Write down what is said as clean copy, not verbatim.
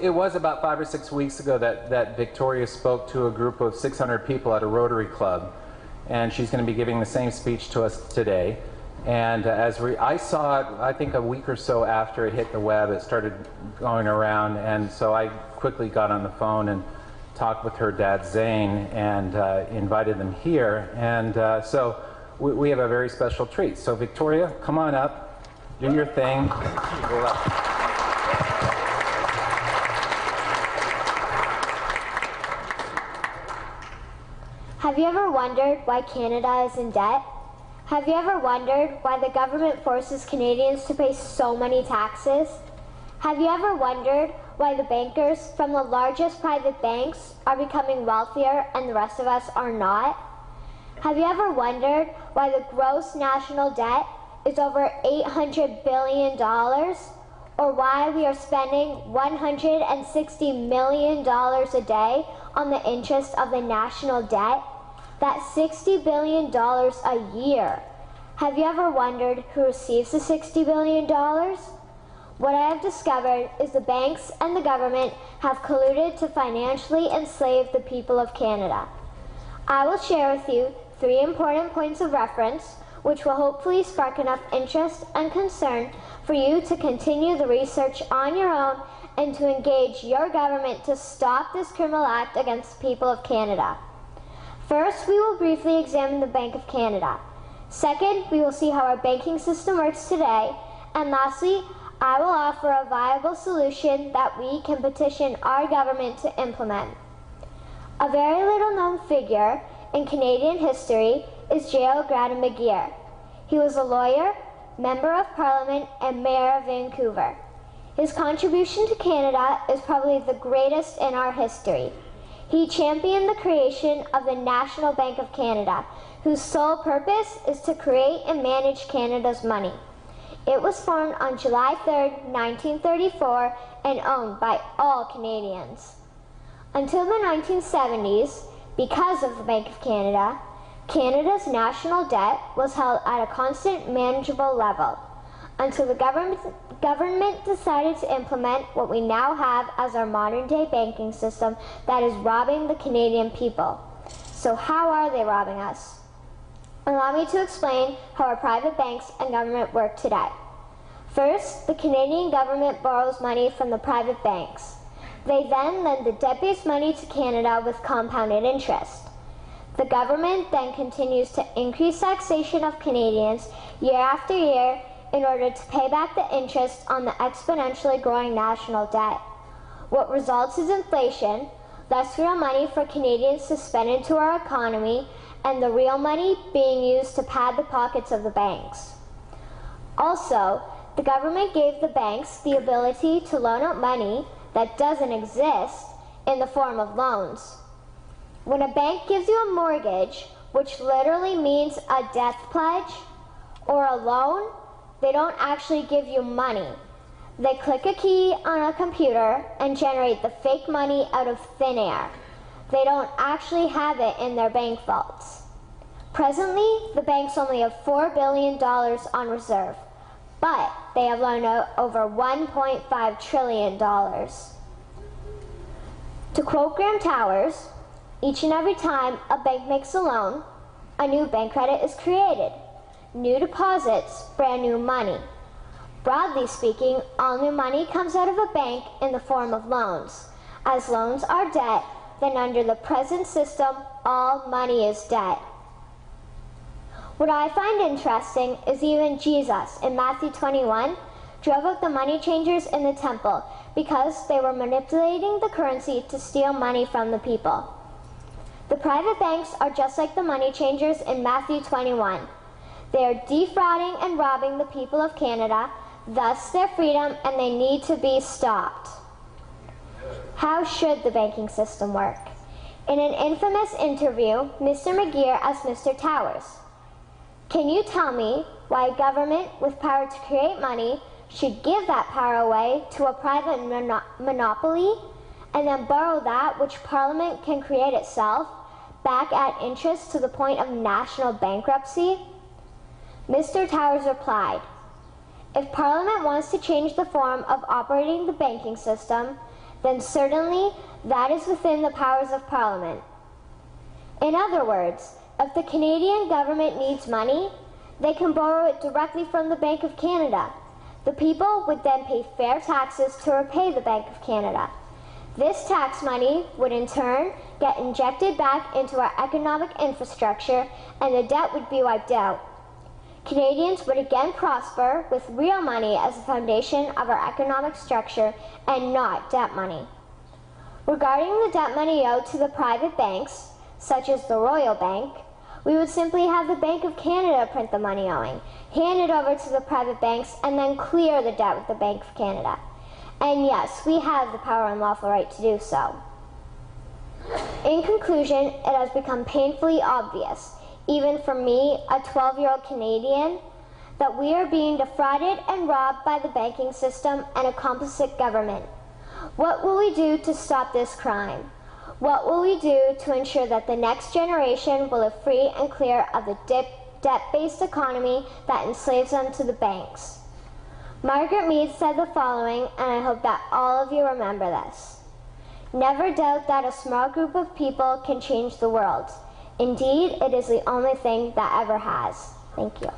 It was about 5 or 6 weeks ago that Victoria spoke to a group of 600 people at a Rotary Club, and she's going to be giving the same speech to us today. And I saw it, I think a week or so after it hit the web, it started going around, and so I quickly got on the phone and talked with her dad Zane and invited them here. And so we have a very special treat. So Victoria, come on up, do your thing. Have you ever wondered why Canada is in debt? Have you ever wondered why the government forces Canadians to pay so many taxes? Have you ever wondered why the bankers from the largest private banks are becoming wealthier and the rest of us are not? Have you ever wondered why the gross national debt is over $800 billion? Or why we are spending $160 million a day on the interest of the national debt? That's $60 billion a year. Have you ever wondered who receives the $60 billion? What I have discovered is the banks and the government have colluded to financially enslave the people of Canada. I will share with you 3 important points of reference which will hopefully spark enough interest and concern for you to continue the research on your own and to engage your government to stop this criminal act against the people of Canada. First, we will briefly examine the Bank of Canada. Second, we will see how our banking system works today. And lastly, I will offer a viable solution that we can petition our government to implement. A very little known figure in Canadian history is J.L. Gradon McGeer. He was a lawyer, member of Parliament, and Mayor of Vancouver. His contribution to Canada is probably the greatest in our history. He championed the creation of the National Bank of Canada, whose sole purpose is to create and manage Canada's money. It was formed on July 3, 1934, and owned by all Canadians. Until the 1970s, because of the Bank of Canada, Canada's national debt was held at a constant, manageable level, until the government decided to implement what we now have as our modern-day banking system that is robbing the Canadian people. So how are they robbing us? Allow me to explain how our private banks and government work today. First, the Canadian government borrows money from the private banks. They then lend the debt-based money to Canada with compounded interest. The government then continues to increase taxation of Canadians year after year in order to pay back the interest on the exponentially growing national debt. What results is inflation, less real money for Canadians to spend into our economy, and the real money being used to pad the pockets of the banks. Also, the government gave the banks the ability to loan out money that doesn't exist in the form of loans. When a bank gives you a mortgage, which literally means a death pledge, or a loan, they don't actually give you money. They click a key on a computer and generate the fake money out of thin air. They don't actually have it in their bank vaults. Presently, the banks only have $4 billion on reserve, but they have loaned out over $1.5 trillion. To quote Graham Towers, each and every time a bank makes a loan, a new bank credit is created. New deposits, brand new money. Broadly speaking, all new money comes out of a bank in the form of loans. As loans are debt, then under the present system, all money is debt. What I find interesting is even Jesus, in Matthew 21, drove out the money changers in the temple because they were manipulating the currency to steal money from the people. The private banks are just like the money changers in Matthew 21. They are defrauding and robbing the people of Canada, thus their freedom, and they need to be stopped. How should the banking system work? In an infamous interview, Mr. McGeer asked Mr. Towers, "Can you tell me why a government with power to create money should give that power away to a private monopoly and then borrow that which Parliament can create itself back at interest to the point of national bankruptcy?" Mr. Towers replied, "If Parliament wants to change the form of operating the banking system, then certainly that is within the powers of Parliament. In other words, if the Canadian government needs money, they can borrow it directly from the Bank of Canada. The people would then pay fair taxes to repay the Bank of Canada. This tax money would in turn get injected back into our economic infrastructure, and the debt would be wiped out. Canadians would again prosper with real money as the foundation of our economic structure and not debt money. Regarding the debt money owed to the private banks, such as the Royal Bank, we would simply have the Bank of Canada print the money owing, hand it over to the private banks, and then clear the debt with the Bank of Canada. And yes, we have the power and lawful right to do so. In conclusion, it has become painfully obvious, even for me, a 12-year-old Canadian, that we are being defrauded and robbed by the banking system and a complicit government. What will we do to stop this crime? What will we do to ensure that the next generation will live free and clear of the debt-based economy that enslaves them to the banks? Margaret Mead said the following, and I hope that all of you remember this. Never doubt that a small group of people can change the world. Indeed, it is the only thing that ever has. Thank you.